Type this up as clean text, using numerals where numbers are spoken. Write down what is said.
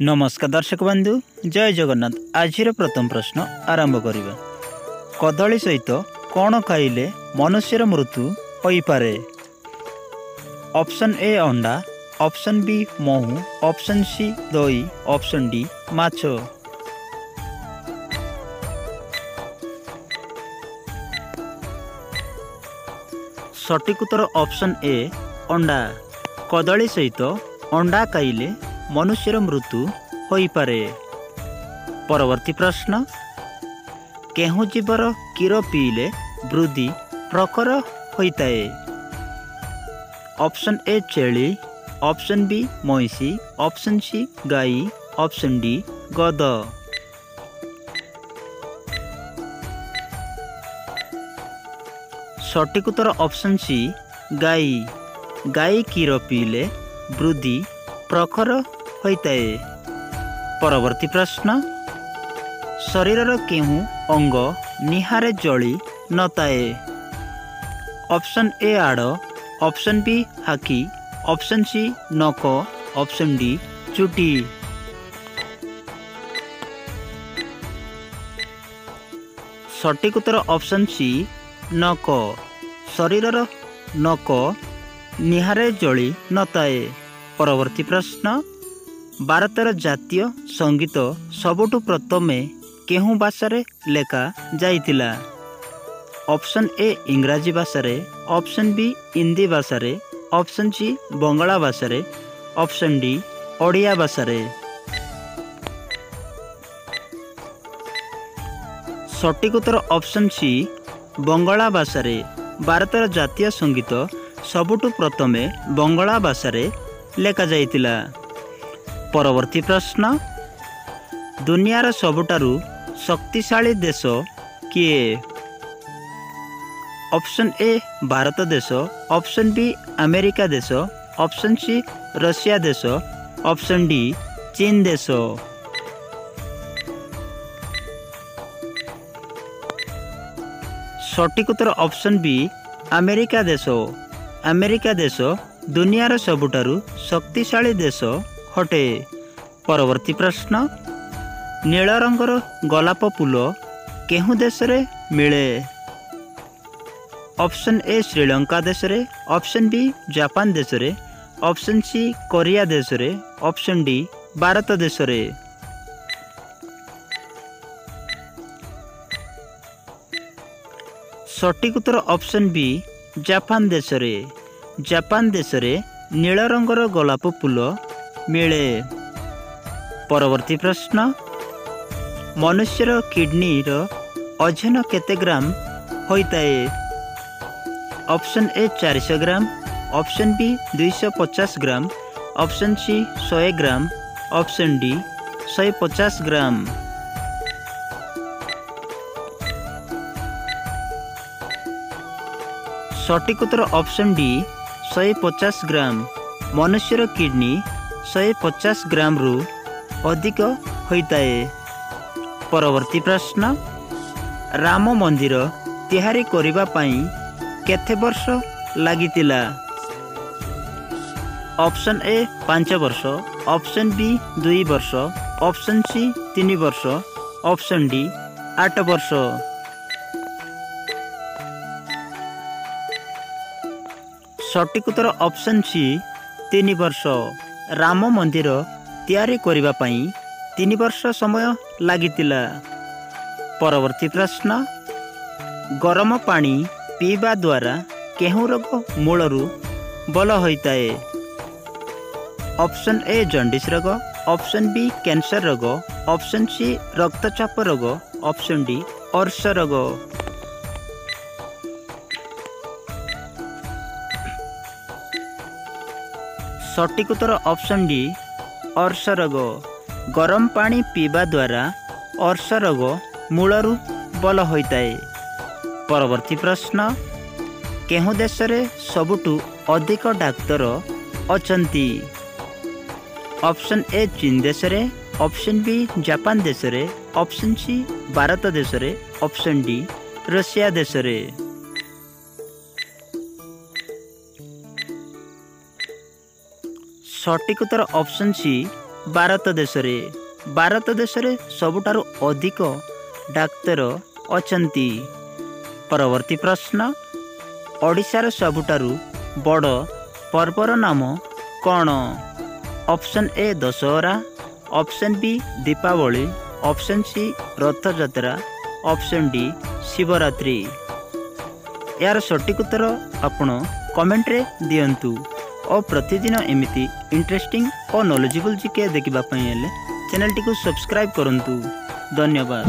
नमस्कार दर्शक बंधु जय जगन्नाथ। आज प्रथम प्रश्न आरंभ करिबा। कदली सहित कौन खाइले मनुष्यर मृत्यु होई पारे? ऑप्शन ए अंडा, ऑप्शन बी महू, ऑप्शन सी दही, ऑप्शन डी माछ। सठिक उत्तर ऑप्शन ए अंडा। कदली सहित अंडा खाइले मनुष्यर मृत्यु होई पारे। परवर्ती प्रश्न, केहू जीवर क्षीर पीले वृद्धि प्रखर होइताए? ऑप्शन ए छेली, ऑप्शन बी महिषी, ऑप्शन सी गाई, ऑप्शन डी गद। सठिक उत्तर ऑप्शन सी गाई। गाई क्षीर पीले वृद्धि प्रखर होइताए। परवर्ती प्रश्न, शरीरर केहू अंग निहारे जली नताए? ऑप्शन ए आड़, ऑप्शन बी हाकी, ऑप्शन सी नख, ऑप्शन डी चुटी। सठिक उत्तर ऑप्शन सी नख। शरीरर नख निहारे जली नताए। परवर्ती प्रश्न, भारतर जातीय संगीत सबुठु प्रथमे केहू भाषारे लेखा जाइतिला? ऑप्शन ए इंग्राजी भाषारे, ऑप्शन बी हिंदी भाषारे, ऑप्शन सी बंगाला भाषारे, ऑप्शन डी ओडिया भाषारे। सठिक उत्तर ऑप्शन सी बंगाला भाषारे। भारतर जातीय संगीत सबुठु प्रथमे बंगाला भाषारे लेखा जाइतिला। परवर्ती प्रश्न, दुनियार सबुठारु शक्तिशाली देश किए? ऑप्शन ए भारत देश, ऑप्शन बी अमेरिका देश, ऑप्शन सी रशिया देश, ऑप्शन डी चीन देश। सठिक उत्तर ऑप्शन बी अमेरिका देश। अमेरिका देश दुनियार सबुठारु शक्तिशाली देश हटे। परवर्ती प्रश्न, नील रंगर गोलाप फूल केहू देश रे मिले? ऑप्शन ए श्रीलंका देश रे, ऑप्शन बी जापान देश रे, ऑप्शन सी कोरिया देश रे, ऑप्शन डी भारत देश रे। सठिक उत्तर ऑप्शन बी जापान देश रे। जापान देश रे नील रंगर गोलाप फूल मिले। परवर्ती प्रश्न, मनुष्यर किडनीर ओजन केते ग्राम होइताए? Option A 400 gram, option B 250 gram, option C 100 gram, option D 150 gram. सठिक उत्तर ऑप्शन डी 150 ग्राम। मनुष्यर किडनी 150 ग्राम रु अधिक होइताए। परवर्ती प्रश्न, राम मंदिर तैयारी करिबा पई केते वर्ष लागितिला? ऑप्शन ए 5 वर्ष, ऑप्शन बी 2 वर्ष, ऑप्शन सी 3 वर्ष, ऑप्शन डी 8 वर्ष। सठिक उत्तर ऑप्शन सी 3 वर्ष। राम मंदिर तैयारी करिबा पई 3 वर्ष समय लागितिला। परवर्ती प्रश्न, गरम पानी पीबा द्वारा केहू रोग मूलरू बल होइताए? ऑप्शन ए जॉन्डिस रोग, ऑप्शन बी कैंसर रोग, ऑप्शन सी रक्तचाप रोग, ऑप्शन डी अर्श रोग। सठिक उत्तर ऑप्शन डी अर्श रोग। गरम पानी पीबा द्वारा अर्श रोग मूलरू बल होइताए। परवर्ती प्रश्न, केहू देश रे सबुठु अधिक डाक्तर अचंती? ऑप्शन ए चीन देश रे, ऑप्शन बी जापान देश रे, ऑप्शन सी भारत देश रे, ऑप्शन डी रशिया देश रे। सठिक उत्तर ऑप्शन सी ଭାରତ ଦେशରେ ସବୁठाରୁ ଅଧିକ ଡାକ୍ତର ଅଛନ୍ତି। ପରବର୍ତ୍ତୀ ପ୍ରଶ୍ନ, ଓଡ଼ିଶାର ସବୁଠାରୁ ବଡ଼ ପର୍ବର ନାମ କ'ଣ? Option A Dussehra, option B Deepavali, option C Rath Yatra, option D Shivratri. ଏହାର ସଠିକ୍ ଉତ୍ତର ଆପଣ କମେଣ୍ଟରେ ଦିଅନ୍ତୁ। ଓ ପ୍ରତିଦିନ ଏମିତି ଇଣ୍ଟରେଷ୍ଟିଂ ଓ ନଲେଜେବଲ୍ ଜିକେ ଦେଖିବା ପାଇଁ ହେଲେ ଚ୍ୟାନେଲଟିକୁ ସବସ୍କ୍ରାଇବ୍ କରନ୍ତୁ। ଧନ୍ୟବାଦ।